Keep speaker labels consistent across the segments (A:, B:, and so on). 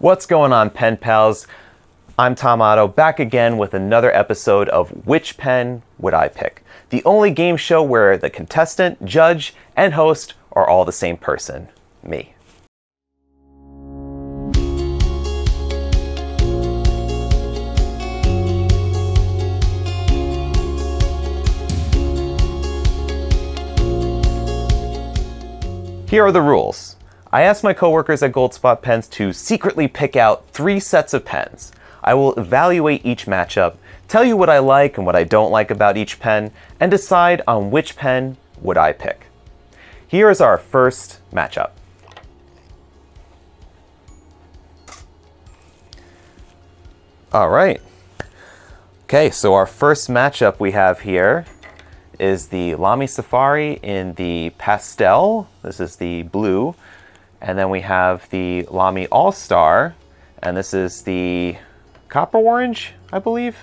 A: What's going on, pen pals? I'm Tom Otto, back again with another episode of Which Pen Would I Pick? The only game show where the contestant, judge, and host are all the same person, me. Here are the rules. I asked my coworkers at Goldspot Pens to secretly pick out 3 sets of pens. I will evaluate each matchup, tell you what I like and what I don't like about each pen, and decide on which pen would I pick. Here is our first matchup. All right. Okay, so our first matchup we have here is the Lamy Safari in the pastel. This is the blue. And then we have the Lamy All-Star, and this is the copper orange, I believe.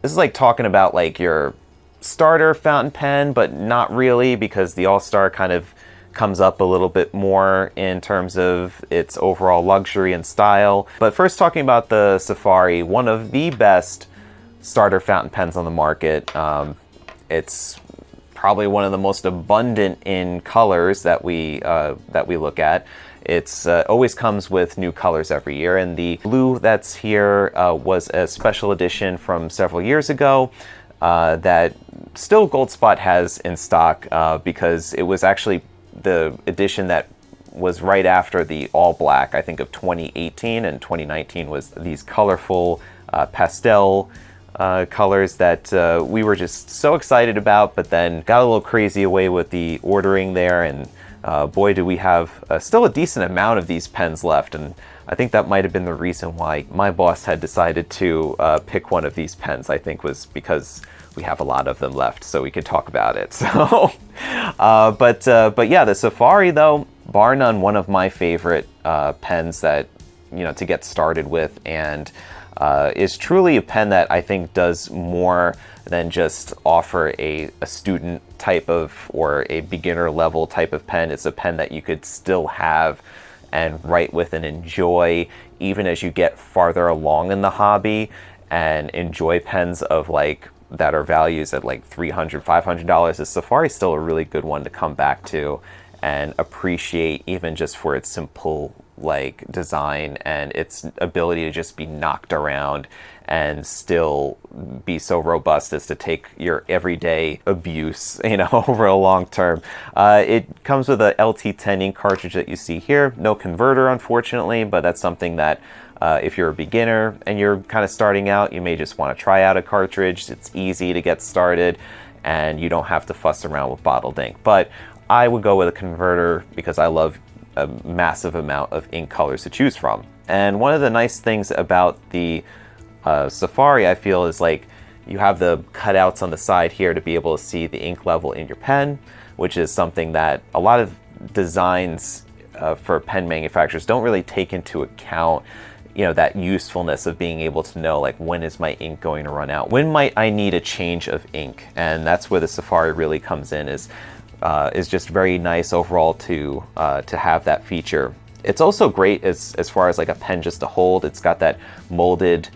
A: This is like talking about like your starter fountain pen, but not really, because the All-Star kind of comes up a little bit more in terms of its overall luxury and style. But first, talking about the Safari, one of the best starter fountain pens on the market. It's probably one of the most abundant in colors that we look at. It's always comes with new colors every year, and the blue that's here was a special edition from several years ago that still Goldspot has in stock because it was actually the edition that was right after the all black, I think, of 2018, and 2019 was these colorful pastel colors that we were just so excited about, but then got a little crazy away with the ordering there, and boy, do we have still a decent amount of these pens left, and I think that might have been the reason why my boss had decided to pick one of these pens. I think was because we have a lot of them left, so we could talk about it. So, but yeah, the Safari though, bar none, one of my favorite pens that to get started with, and is truly a pen that I think does more than just offer a student type of or a beginner level type of pen. It's a pen that you could still have and write with and enjoy even as you get farther along in the hobby, and enjoy pens of like that are values at like $300, $500. The Safari is still a really good one to come back to and appreciate, even just for its simple like design and its ability to just be knocked around and still be so robust as to take your everyday abuse over a long term. It comes with a LT10 ink cartridge that you see here. No converter, unfortunately, but that's something that if you're a beginner and you're kind of starting out, you may just want to try out a cartridge. It's easy to get started and you don't have to fuss around with bottled ink. But I would go with a converter because I love a massive amount of ink colors to choose from. And one of the nice things about the Safari, I feel, is like you have the cutouts on the side here to be able to see the ink level in your pen, which is something that a lot of designs for pen manufacturers don't really take into account. That usefulness of being able to know, like, when is my ink going to run out? When might I need a change of ink? And that's where the Safari really comes in, is just very nice overall to have that feature. It's also great as far as like a pen just to hold. It's got that molded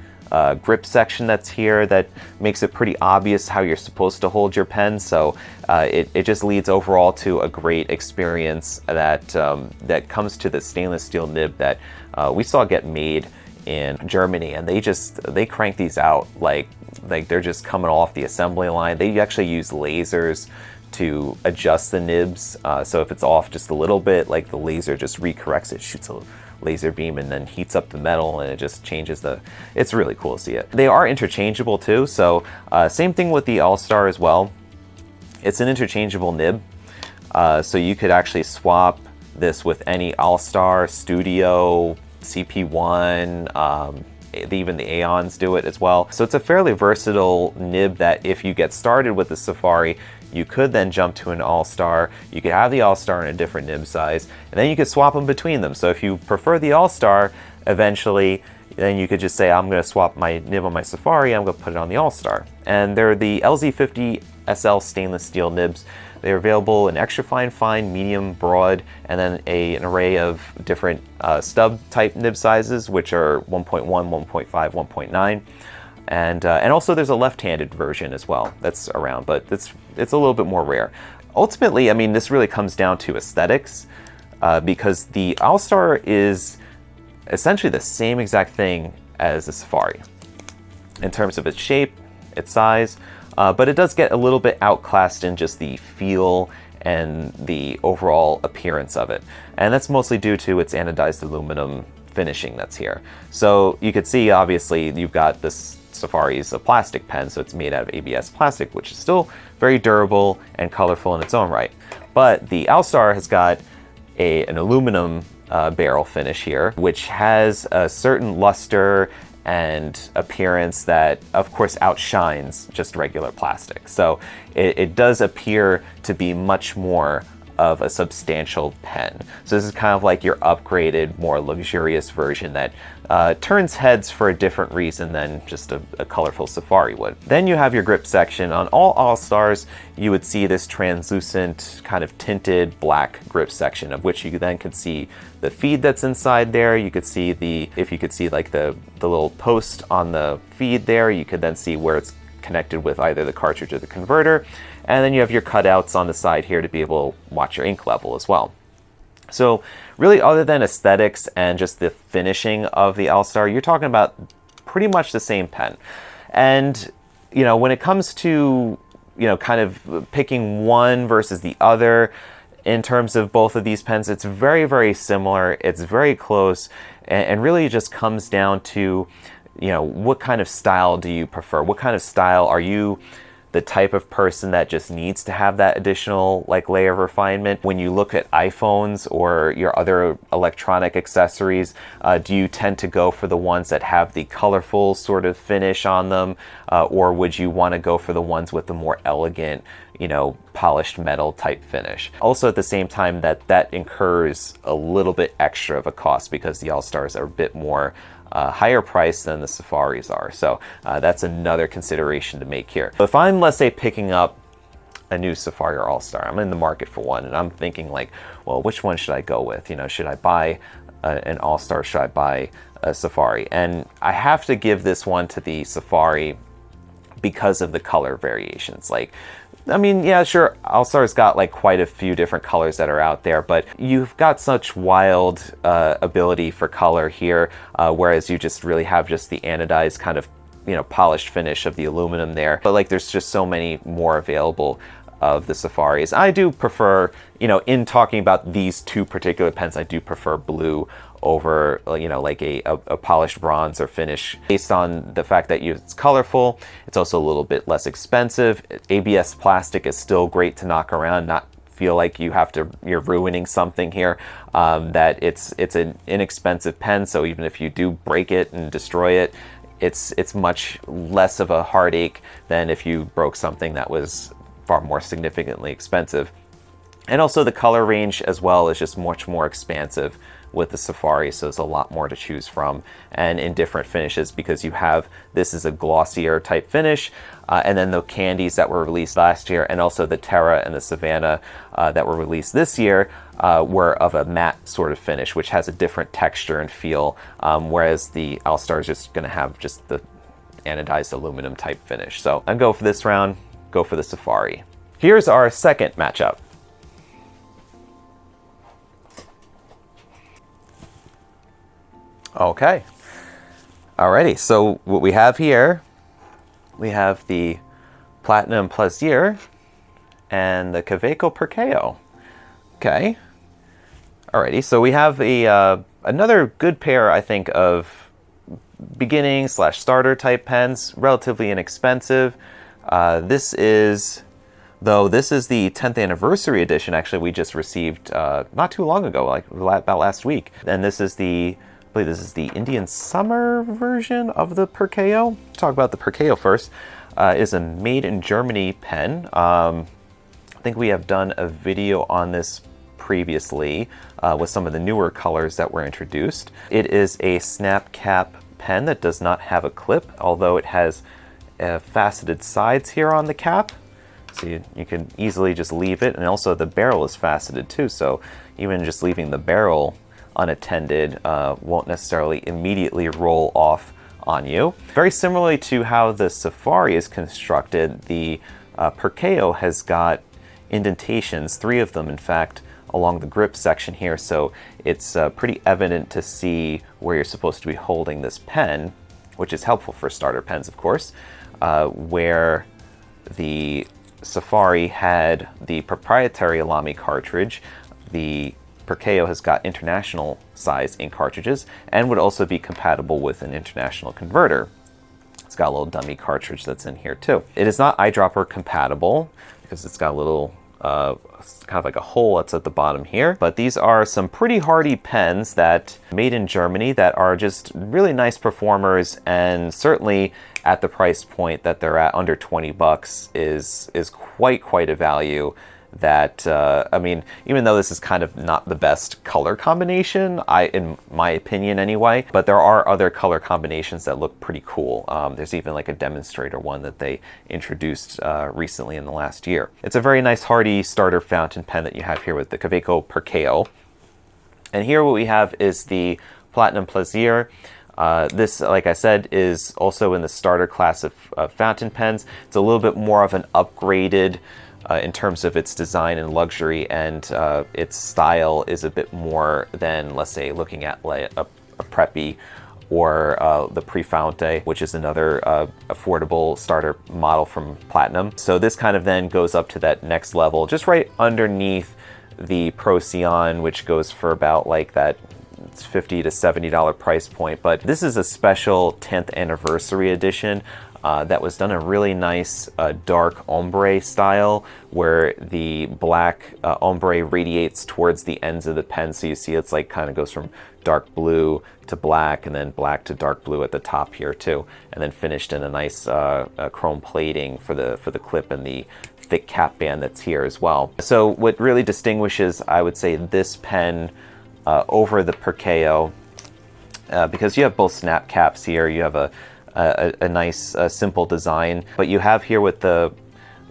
A: grip section that's here that makes it pretty obvious how you're supposed to hold your pen. So it just leads overall to a great experience that comes to the stainless steel nib that we saw get made in Germany, and they crank these out like they're just coming off the assembly line. They actually use lasers to adjust the nibs, so if it's off just a little bit, like the laser just recorrects it, shoots a laser beam and then heats up the metal, and it just changes it's really cool to see it. They are interchangeable too, so same thing with the All-Star as well. It's an interchangeable nib, so you could actually swap this with any All-Star, Studio, CP1, even the Aeons do it as well. So it's a fairly versatile nib that if you get started with the Safari, you could then jump to an All-Star. You could have the All-Star in a different nib size, and then you could swap them between them. So if you prefer the All-Star, eventually, then you could just say, I'm going to swap my nib on my Safari, I'm going to put it on the All-Star. And they're the LZ50 SL stainless steel nibs. They're available in extra fine, fine, medium, broad, and then an array of different stub type nib sizes, which are 1.1, 1.5, 1.9. And also there's a left-handed version as well that's around, but it's a little bit more rare. Ultimately, I mean, this really comes down to aesthetics, because the All-Star is essentially the same exact thing as the Safari in terms of its shape, its size, but it does get a little bit outclassed in just the feel and the overall appearance of it. And that's mostly due to its anodized aluminum finishing that's here. So you could see, obviously, you've got this Safari's a plastic pen, so it's made out of ABS plastic, which is still very durable and colorful in its own right. But the All-Star has got an aluminum barrel finish here, which has a certain luster and appearance that, of course, outshines just regular plastic. So it does appear to be much more of a substantial pen. So this is kind of like your upgraded, more luxurious version that turns heads for a different reason than just a colorful Safari would. Then you have your grip section. On all All-Stars, you would see this translucent kind of tinted black grip section, of which you then could see the feed that's inside there. You could see if you could see like the little post on the feed there, you could then see where it's connected with either the cartridge or the converter. And then you have your cutouts on the side here to be able to watch your ink level as well. So really, other than aesthetics and just the finishing of the All-Star, you're talking about pretty much the same pen. And, you know, when it comes to, you know, kind of picking one versus the other in terms of both of these pens, it's very, very similar. It's very close, and really just comes down to, you know, what kind of style do you prefer? What kind of style are you the type of person that just needs to have that additional like layer of refinement? When you look at iPhones or your other electronic accessories, do you tend to go for the ones that have the colorful sort of finish on them, or would you want to go for the ones with the more elegant, you know, polished metal type finish? Also, at the same time, that incurs a little bit extra of a cost because the All-Stars are a bit more higher price than the Safaris are. So that's another consideration to make here. If I'm, let's say, picking up a new Safari or All-Star, I'm in the market for one, and I'm thinking like, well, which one should I go with? You know, should I buy an All-Star? Should I buy a Safari? And I have to give this one to the Safari because of the color variations. Like, I mean, yeah, sure, All-Star's got like quite a few different colors that are out there, but you've got such wild ability for color here, whereas you just really have just the anodized kind of, you know, polished finish of the aluminum there. But like, there's just so many more available of the Safaris. I do prefer, you know, in talking about these two particular pens, I do prefer blue over, you know, like a polished bronze or finish, based on the fact that it's colorful. It's also a little bit less expensive. ABS plastic is still great to knock around, not feel like you're ruining something here. That it's an inexpensive pen, so even if you do break it and destroy it, it's much less of a heartache than if you broke something that was far more significantly expensive. And also the color range as well is just much more expansive with the Safari, so there's a lot more to choose from, and in different finishes, because you have, this is a glossier type finish, and then the candies that were released last year, and also the Terra and the Savannah that were released this year were of a matte sort of finish, which has a different texture and feel, whereas the All-Star is just going to have just the anodized aluminum type finish. So I'd go for this round, go for the Safari. Here's our second matchup. Okay, alrighty, so what we have here, we have the Platinum Plaisir and the Kaweco Perkeo. Okay, alrighty, so we have another good pair, I think, of beginning / starter type pens, relatively inexpensive. This is the 10th anniversary edition, actually, we just received not too long ago, like about last week. And this is the Indian Summer version of the Perkeo. Let's talk about the Perkeo first. Is a made in Germany pen. I think we have done a video on this previously with some of the newer colors that were introduced. It is a snap cap pen that does not have a clip, although it has faceted sides here on the cap. So you can easily just leave it, and also the barrel is faceted too, so even just leaving the barrel unattended won't necessarily immediately roll off on you. Very similarly to how the Safari is constructed, the Perkeo has got indentations, 3 of them in fact, along the grip section here, so it's pretty evident to see where you're supposed to be holding this pen, which is helpful for starter pens, of course. Where the Safari had the proprietary Lamy cartridge, the Perkeo has got international size ink cartridges and would also be compatible with an international converter. It's got a little dummy cartridge that's in here too. It is not eyedropper compatible because it's got a little kind of like a hole that's at the bottom here. But these are some pretty hardy pens that made in Germany that are just really nice performers, and certainly at the price point that they're at, under 20 bucks, is quite a value. That I mean, even though this is kind of not the best color combination, in my opinion anyway, but there are other color combinations that look pretty cool. There's even like a demonstrator one that they introduced recently in the last year. It's a very nice hardy starter fountain pen that you have here with the Kaweco Perkeo. And here what we have is the Platinum Plaisir. This, like I said, is also in the starter class of fountain pens. It's a little bit more of an upgraded in terms of its design and luxury, and its style is a bit more than, let's say, looking at like a Preppy or the Prefonte, which is another affordable starter model from Platinum. So this kind of then goes up to that next level, just right underneath the Procyon, which goes for about like that $50 to $70 price point. But this is a special 10th anniversary edition. That was done in a really nice dark ombre style, where the black ombre radiates towards the ends of the pen. So you see it's like kind of goes from dark blue to black, and then black to dark blue at the top here too, and then finished in a nice chrome plating for the clip and the thick cap band that's here as well. So what really distinguishes, I would say, this pen over the Perkeo, because you have both snap caps here, you have a nice simple design, but you have here with the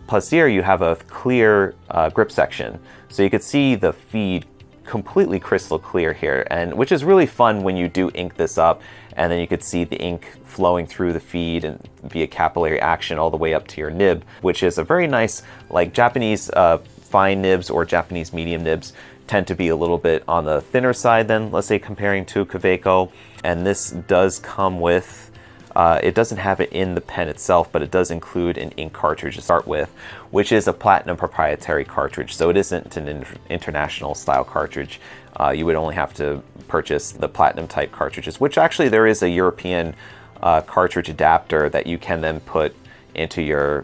A: Plaisir, you have a clear grip section, so you could see the feed completely crystal clear here, and which is really fun when you do ink this up, and then you could see the ink flowing through the feed and via capillary action all the way up to your nib, which is a very nice, like Japanese fine nibs or Japanese medium nibs tend to be a little bit on the thinner side than, let's say, comparing to Kaweco, and this does come with it doesn't have it in the pen itself, but it does include an ink cartridge to start with, which is a Platinum proprietary cartridge. So it isn't an international style cartridge. You would only have to purchase the Platinum type cartridges, which actually there is a European cartridge adapter that you can then put into your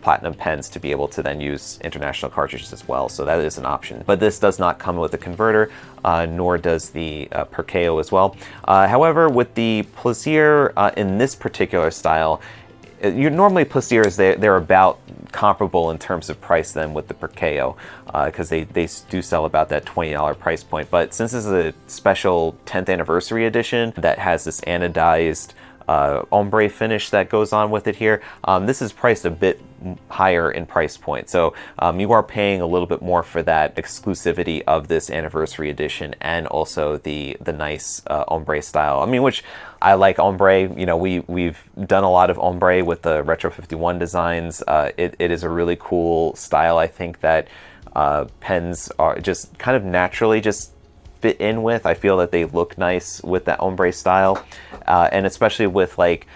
A: Platinum pens to be able to then use international cartridges as well. So that is an option. But this does not come with a converter, nor does the Perkeo as well. However, with the Plaisir in this particular style, normally Plaisirs, they're about comparable in terms of price then with the Perkeo, because they do sell about that $20 price point. But since this is a special 10th anniversary edition that has this anodized ombre finish that goes on with it here, this is priced a bit higher in price point. So you are paying a little bit more for that exclusivity of this anniversary edition, and also the nice ombre style. I mean, which I like ombre. You know, we've done a lot of ombre with the Retro 51 designs. It is a really cool style. I think that pens are just kind of naturally just fit in with. I feel that they look nice with that ombre style, and especially with like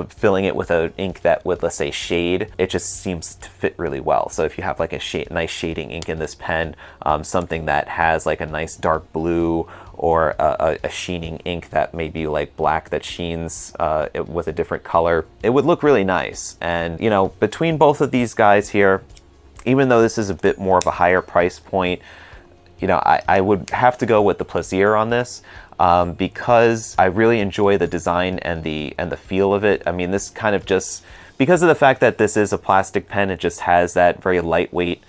A: filling it with an ink that would, let's say, shade, it just seems to fit really well. So if you have like a nice shading ink in this pen, something that has like a nice dark blue, or a sheening ink that may be like black that sheens with a different color, it would look really nice. And you know, between both of these guys here, even though this is a bit more of a higher price point, you know, I would have to go with the Plaisir on this, because I really enjoy the design and the feel of it. I mean, this kind of just, because of the fact that this is a plastic pen, it just has that very lightweight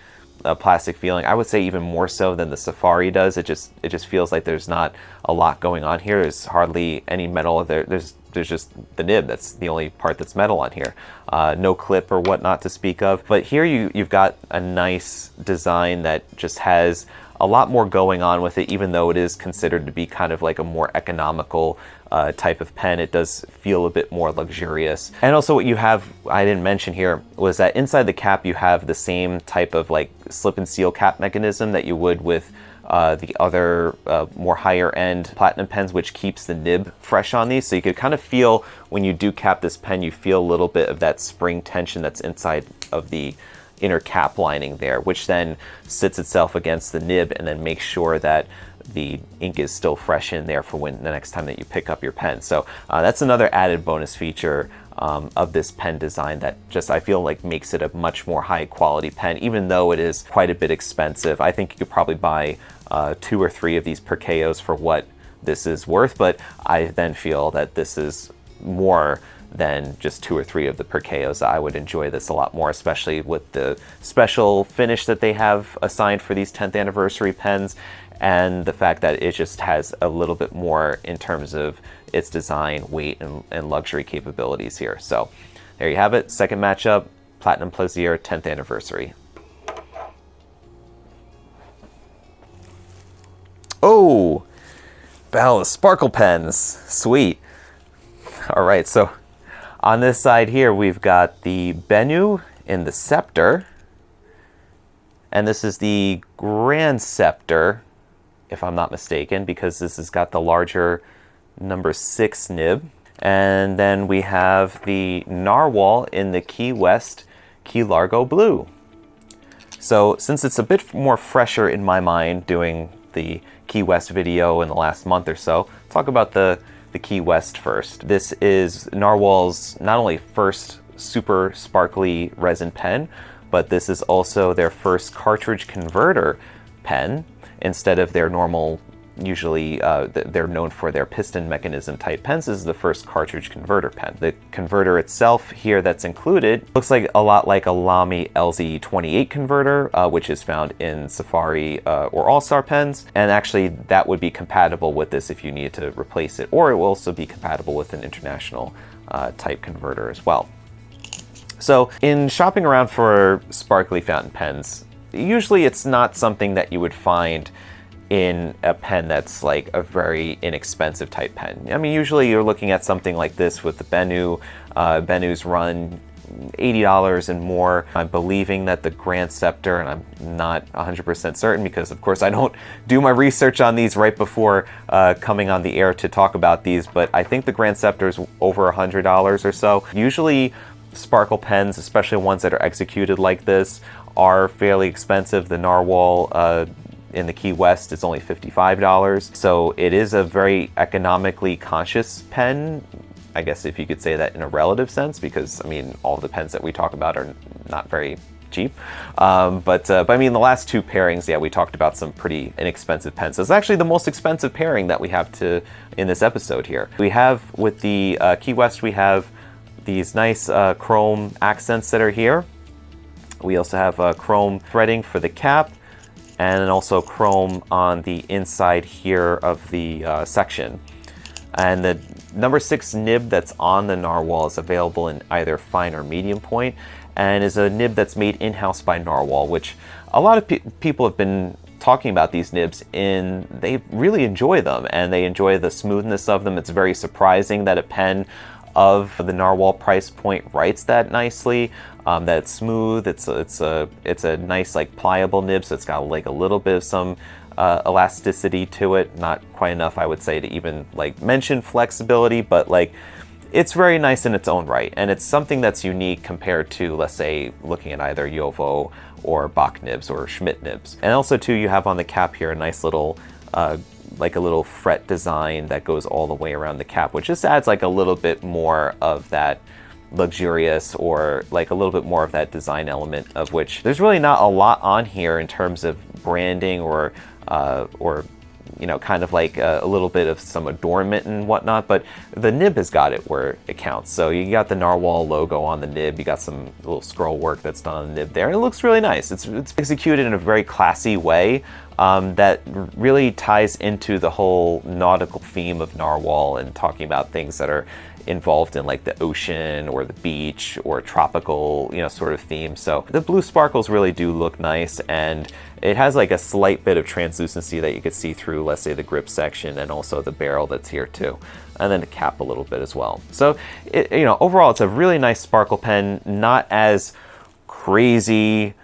A: plastic feeling. I would say even more so than the Safari does. It just feels like there's not a lot going on here. There's hardly any metal. There's just the nib. That's the only part that's metal on here. No clip or whatnot to speak of. But here you've got a nice design that just has a lot more going on with it, even though it is considered to be kind of like a more economical type of pen. It does feel a bit more luxurious. And also what you have, I didn't mention here, was that inside the cap you have the same type of like slip and seal cap mechanism that you would with the other more higher end platinum pens, which keeps the nib fresh on these. So you could kind of feel when you do cap this pen, you feel a little bit of that spring tension that's inside of the inner cap lining there, which then sits itself against the nib and then makes sure that the ink is still fresh in there for when the next time that you pick up your pen. So that's another added bonus feature of this pen design that just I feel like makes it a much more high quality pen, even though it is quite a bit expensive. I think you could probably buy 2 or 3 of these Perkeos for what this is worth, but I then feel that this is more than just 2 or 3 of the Perkeos. I would enjoy this a lot more, especially with the special finish that they have assigned for these 10th anniversary pens, and the fact that it just has a little bit more in terms of its design, weight, and luxury capabilities here. So there you have it. Second matchup, Platinum Plaisir 10th anniversary. Oh, Battle of Sparkle Pens. Sweet. All right, so on this side here, we've got the Benu in the Scepter. And this is the Grand Scepter, if I'm not mistaken, because this has got the larger number 6 nib. And then we have the Narwhal in the Key West Key Largo Blue. So since it's a bit more fresher in my mind doing the Key West video in the last month or so, talk about the Key West first. This is Narwhal's not only first super sparkly resin pen, but this is also their first cartridge converter pen instead of their normal, usually they're known for their piston mechanism type pens. This is the first cartridge converter pen. The converter itself here that's included looks like a lot like a Lamy LZ28 converter, which is found in Safari or All-Star pens. And actually that would be compatible with this if you needed to replace it, or it will also be compatible with an international type converter as well. So in shopping around for sparkly fountain pens, usually it's not something that you would find in a pen that's like a very inexpensive type pen. I mean, usually you're looking at something like this with the Benu. Benu's run $80 and more. I'm believing that the Grand Scepter, and I'm not 100% certain because of course I don't do my research on these right before coming on the air to talk about these, but I think the Grand Scepter is over $100 or so. Usually sparkle pens, especially ones that are executed like this, are fairly expensive. The Narwhal in the Key West is only $55. So it is a very economically conscious pen, I guess if you could say that in a relative sense, because I mean, all the pens that we talk about are not very cheap. But I mean, the last 2 pairings, yeah, we talked about some pretty inexpensive pens. So it's actually the most expensive pairing that we have in this episode here. We have with the Key West, we have these nice chrome accents that are here. We also have chrome threading for the cap, and also chrome on the inside here of the section. And the number 6 nib that's on the Narwhal is available in either fine or medium point, and is a nib that's made in-house by Narwhal, which a lot of people have been talking about these nibs, and they really enjoy them, and they enjoy the smoothness of them. It's very surprising that a pen of the Narwhal price point writes that nicely, that it's smooth. It's a nice like pliable nib, so it's got like a little bit of some elasticity to it. Not quite enough, I would say, to even like mention flexibility, but like it's very nice in its own right, and it's something that's unique compared to, let's say, looking at either Jowo or Bach nibs or Schmidt nibs. And also too, you have on the cap here a nice little like a little fret design that goes all the way around the cap, which just adds like a little bit more of that luxurious, or like a little bit more of that design element, of which there's really not a lot on here in terms of branding or you know, kind of like a little bit of some adornment and whatnot, but the nib has got it where it counts. So you got the Narwhal logo on the nib, you got some little scroll work that's done on the nib there, and it looks really nice. It's executed in a very classy way that really ties into the whole nautical theme of Narwhal and talking about things that are involved in like the ocean or the beach or tropical, you know, sort of theme. So the blue sparkles really do look nice, and it has like a slight bit of translucency that you could see through, let's say, the grip section and also the barrel that's here too, and then the cap a little bit as well. So you know, overall it's a really nice sparkle pen, not as crazy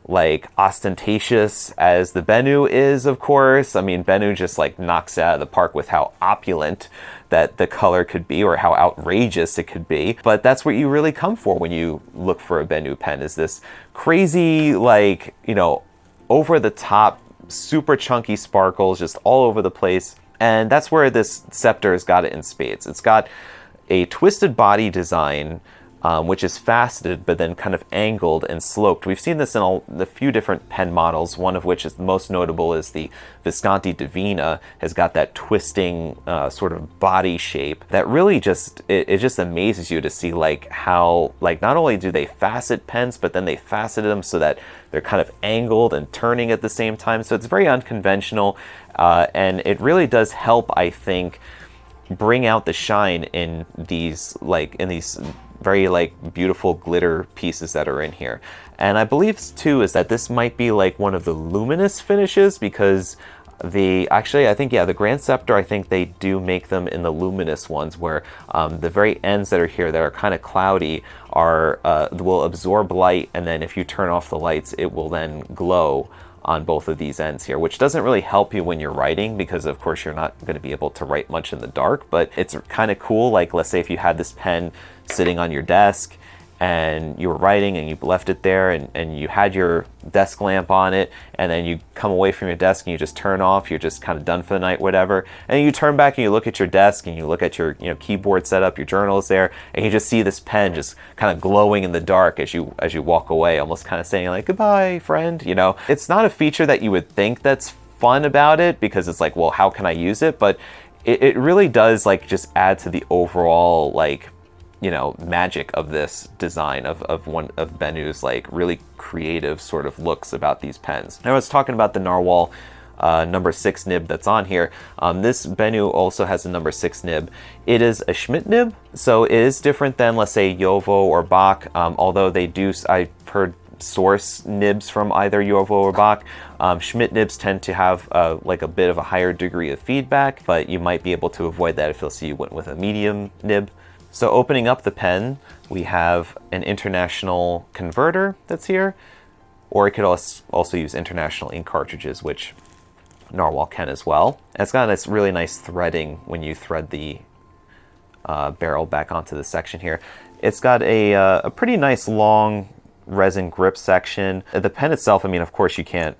A: like ostentatious as the Benu is, of course. I mean, Benu just like knocks it out of the park with how opulent that the color could be, or how outrageous it could be. But that's what you really come for when you look for a Benu pen, is this crazy, like, you know, over the top, super chunky sparkles just all over the place. And that's where this Scepter has got it in spades. It's got a twisted body design, which is faceted but then kind of angled and sloped. We've seen this in a few different pen models, one of which is most notable is the Visconti Divina, has got that twisting sort of body shape that really just, it just amazes you to see like how, like, not only do they facet pens, but then they facet them so that they're kind of angled and turning at the same time. So it's very unconventional, and it really does help, I think, bring out the shine in these very like beautiful glitter pieces that are in here. And I believe too is that this might be like one of the luminous finishes, because I think the Grand Scepter, I think they do make them in the luminous ones, where the very ends that are here that are kind of cloudy will absorb light, and then if you turn off the lights, it will then glow on both of these ends here, which doesn't really help you when you're writing, because of course you're not going to be able to write much in the dark. But it's kind of cool, like let's say if you had this pen sitting on your desk and you were writing and you left it there, and you had your desk lamp on it, and then you come away from your desk and you just turn off, you're just kind of done for the night, whatever, and you turn back and you look at your desk and you look at your, you know, keyboard setup, your journal is there, and you just see this pen just kind of glowing in the dark as you walk away, almost kind of saying like, goodbye, friend. You know, it's not a feature that you would think that's fun about it, because it's like, well, how can I use it? But it really does like just add to the overall, like, you know, magic of this design of one of Benu's like really creative sort of looks about these pens. Now I was talking about the Narwhal number 6 nib that's on here. This Benu also has a number 6 nib. It is a Schmidt nib, so it is different than, let's say, Jowo or Bach, although they do, I've heard source nibs from either Jowo or Bach. Schmidt nibs tend to have like a bit of a higher degree of feedback, but you might be able to avoid that if you'll see you went with a medium nib. So opening up the pen, we have an international converter that's here, or it could also use international ink cartridges, which Narwhal can as well. And it's got this really nice threading when you thread the barrel back onto the section here. It's got a pretty nice long resin grip section. The pen itself, I mean, of course you can't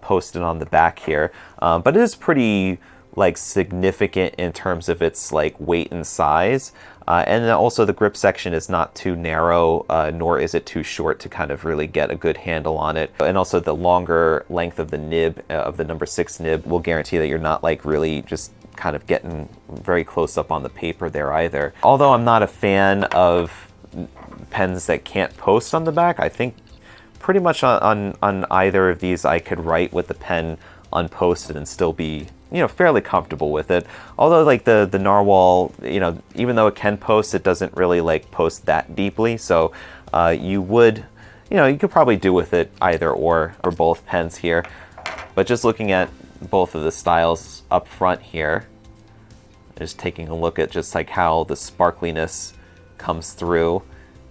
A: post it on the back here, but it is pretty like significant in terms of its like weight and size, and then also the grip section is not too narrow, nor is it too short to kind of really get a good handle on it. And also the longer length of the nib, of the number 6 nib, will guarantee that you're not like really just kind of getting very close up on the paper there either. Although I'm not a fan of pens that can't post on the back, I think pretty much on either of these I could write with the pen unposted and still be, you know, fairly comfortable with it. Although like the Narwhal, you know, even though it can post, it doesn't really like post that deeply. So you could probably do with it either or both pens here. But just looking at both of the styles up front here, just taking a look at just like how the sparkliness comes through.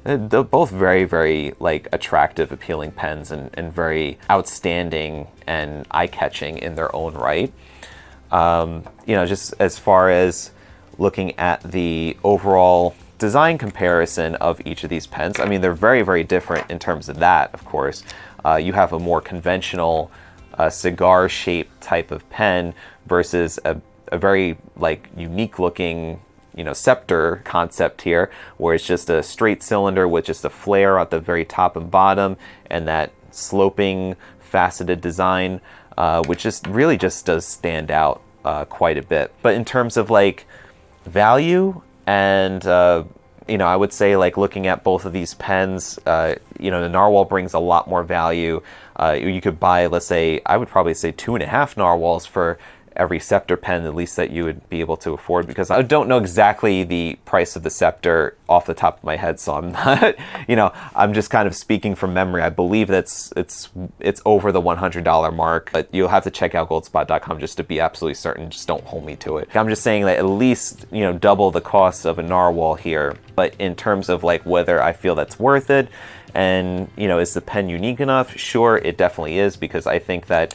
A: They're both very, very like attractive, appealing pens, and very outstanding and eye-catching in their own right. You know, just as far as looking at the overall design comparison of each of these pens, I mean, they're very, very different in terms of that, of course. You have a more conventional cigar-shaped type of pen versus a very like unique-looking, you know, Scepter concept here, where it's just a straight cylinder with just a flare at the very top and bottom, and that sloping faceted design. which just really just does stand out quite a bit. But in terms of like value and you know, I would say like looking at both of these pens, you know, the Narwhal brings a lot more value. You could buy, let's say, I would probably say 2.5 Narwhals for every Scepter pen, at least that you would be able to afford, because I don't know exactly the price of the Scepter off the top of my head, so I'm not, you know, I'm just kind of speaking from memory. I believe it's over the $100 mark, but you'll have to check out goldspot.com just to be absolutely certain. Just don't hold me to it. I'm just saying that at least, you know, double the cost of a Narwhal here. But in terms of like whether I feel that's worth it, and, you know, is the pen unique enough? Sure, it definitely is, because I think that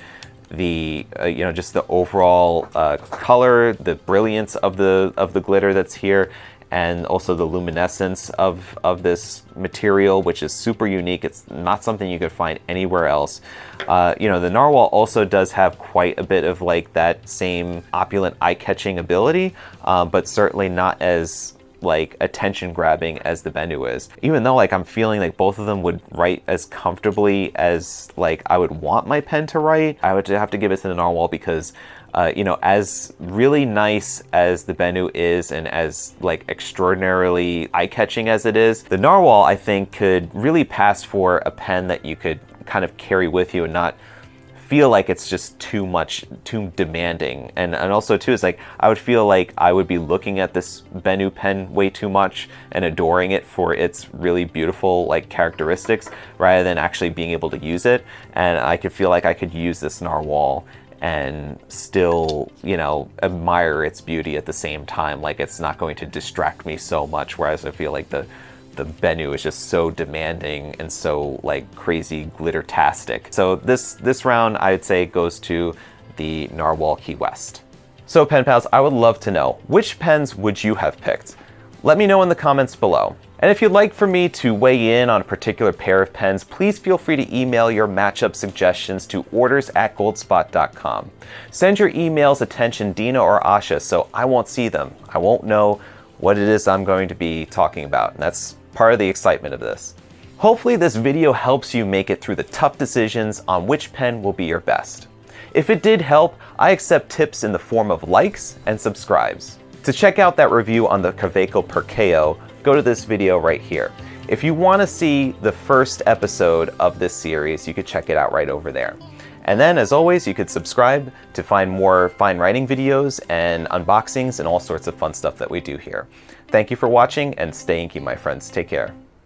A: the you know, just the overall color, the brilliance of the glitter that's here, and also the luminescence of this material, which is super unique. It's not something you could find anywhere else. You know, the Narwhal also does have quite a bit of like that same opulent eye-catching ability, but certainly not as like attention grabbing as the Benu is. Even though like I'm feeling like both of them would write as comfortably as like I would want my pen to write, I would have to give it to the Narwhal, because you know, as really nice as the Benu is and as like extraordinarily eye-catching as it is, the Narwhal I think could really pass for a pen that you could kind of carry with you and not feel like it's just too much, too demanding. And also too, is like I would feel like I would be looking at this Benu pen way too much and adoring it for its really beautiful like characteristics, rather than actually being able to use it. And I could feel like I could use this Narwhal and still, you know, admire its beauty at the same time. Like it's not going to distract me so much, whereas I feel like the Benu is just so demanding and so like crazy glitter-tastic. So this round I'd say goes to the Narwhal Key West. So pen pals, I would love to know, which pens would you have picked? Let me know in the comments below. And if you'd like for me to weigh in on a particular pair of pens, please feel free to email your matchup suggestions to orders@goldspot.com. Send your emails attention Dina or Asha, so I won't see them. I won't know what it is I'm going to be talking about, and that's part of the excitement of this. Hopefully this video helps you make it through the tough decisions on which pen will be your best. If it did help, I accept tips in the form of likes and subscribes. To check out that review on the Kaweco Perkeo, go to this video right here. If you want to see the first episode of this series, you could check it out right over there. And then, as always, you could subscribe to find more fine writing videos and unboxings and all sorts of fun stuff that we do here. Thank you for watching, and stay inky, my friends. Take care.